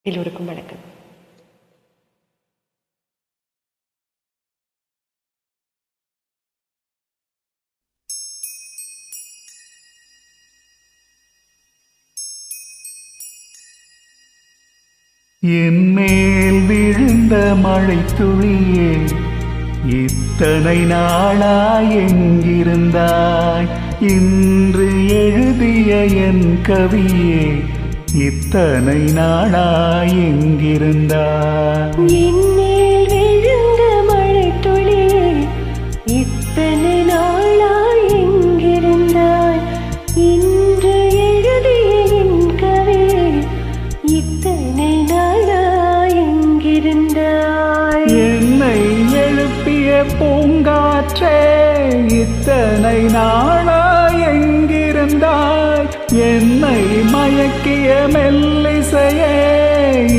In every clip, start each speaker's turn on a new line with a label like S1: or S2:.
S1: எல்லோருக்கும் வணக்கம்.
S2: என் மேல் விழுந்த மழை துளியே, இத்தனை நாளாய் எங்கிருந்தாய்? இன்று எழுதிய என் கவியே, இத்தனை நாளாய் எங்கிருந்தாய்?
S1: என் மேல் விழுந்த மழை துளியே, இத்தனை நாளாய் எங்கிருந்தாய்? இன்று எழுதிய என் கவியே, இத்தனை நாளாய் எங்கிருந்தாய்?
S2: என்னை எழுப்பிய பூங்காற்றே, இத்தனை நாளாய் எங்கிருந்தாய்? என்னை மயக்கிய மெல்லிசையே,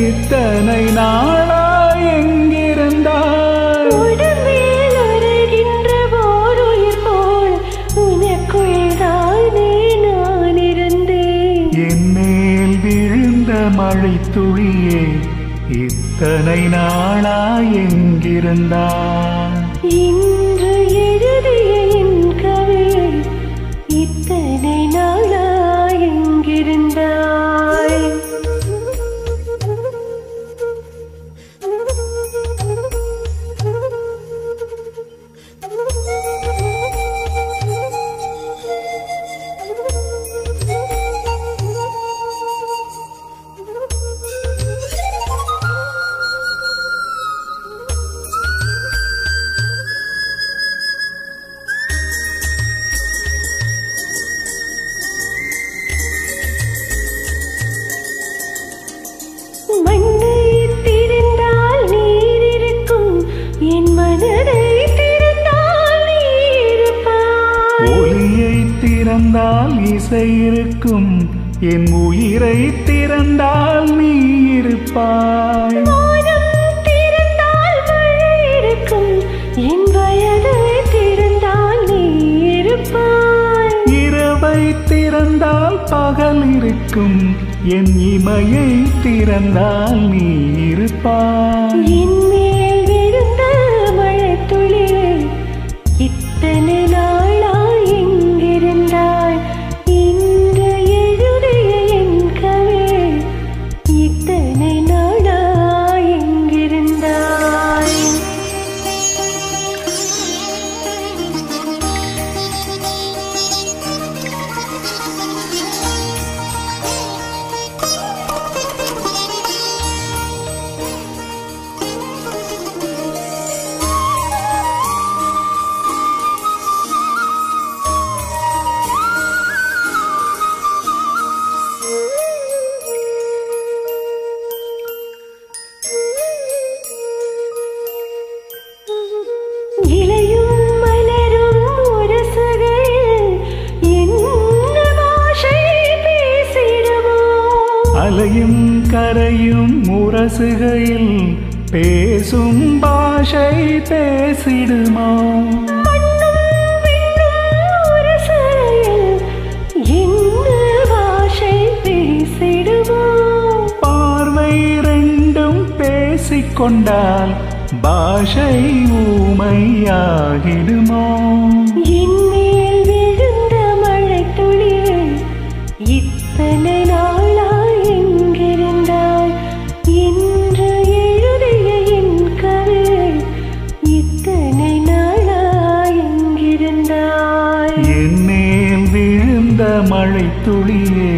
S2: இத்தனை நாளாய் எங்கிருந்தாய்?
S1: உடம்பில் உறைகின்ற ஓருயிர் போல் உனக்குள் தானே நான் இருந்தேன்.
S2: என் மேல் விழுந்த மழை துளியே, இத்தனை நாளாய் எங்கிருந்தாய்?
S1: இன்று எழுதிய என் கவியை, இத்தனை நாளாய் எங்கிருந்தாய்? மண்ணை திறந்தால் நீர் இருக்கும், என் மனதை திறந்தால் நீ இருப்பாய்.
S2: ஒளியை திறந்தால் இசை இருக்கும், என் உயிரை திறந்தால் நீ இருப்பாய்.
S1: வானம் திறந்தால் மழை இருக்கும், என் வயதை திறந்தால் நீ இருப்பாய்.
S2: இரவை திறந்தால் பகல் இருக்கும், என் இமையை திறந்தால் நீ இருப்பாய்.
S1: என் மேல் விழுந்த மழை துளியே, இத்தனை நாளாய் எங்கிருந்தாய்? இன்று எழுதிய என் கவியை, இத்தனை நாளாய் எங்கிருந்தாய்? இலையும் மலரும் உரசுகையில் என்ன பாஷை பேசிடுமோ?
S2: அலையும் கரையும் முரசுகையில் பேசும் பாஷை பேசிடுமா?
S1: மண்ணும் விண்ணும் உரசுகையில் என்ன பாஷை பேசிடுமோ?
S2: பார்வை ரெண்டும் பேசிக்கொண்டால் பாஷை ஊமையாகிடுமோ?
S1: என் மேல் விழுந்த மழை துளியே, இத்தனை நாளாய் எங்கிருந்தாய்? இன்று எழுதிய என் கவியை, இத்தனை நாளாய் எங்கிருந்தாய்?
S2: என் மேல் விழுந்த மழை துளியே,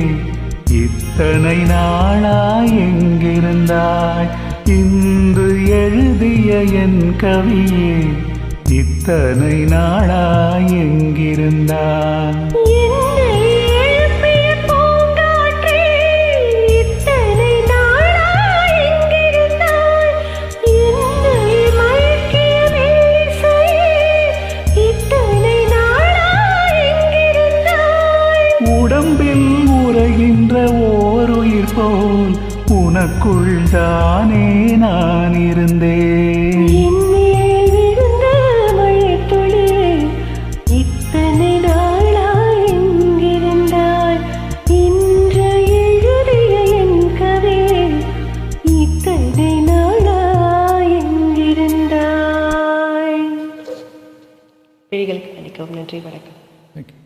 S2: இத்தனை நாளாய் எங்கிருந்தாய்? இன்று எழுதிய என் கவியே, இத்தனை நாளாய் எங்கிருந்தாய்?
S1: என்னை எழுப்பிய பூங்காற்றே, இத்தனை நாளாய் எங்கிருந்தாய்? என்னை மயக்கிய மெல்லிசையே, இத்தனை நாளாய் எங்கிருந்தாய்?
S2: உடம்பில் உறைகின்ற ஓருயிர் போல் உனக்குள் தானே நான் இருந்தேன்.
S1: என் மேல் விழுந்த மழை துளியே, இத்தனை நாளாய் எங்கிருந்தாய்? இன்று எழுதிய என் கவியை, கேள்விகளுக்கு அளிக்கவும் நன்றி, வணக்கம்.
S3: தேங்க்யூ.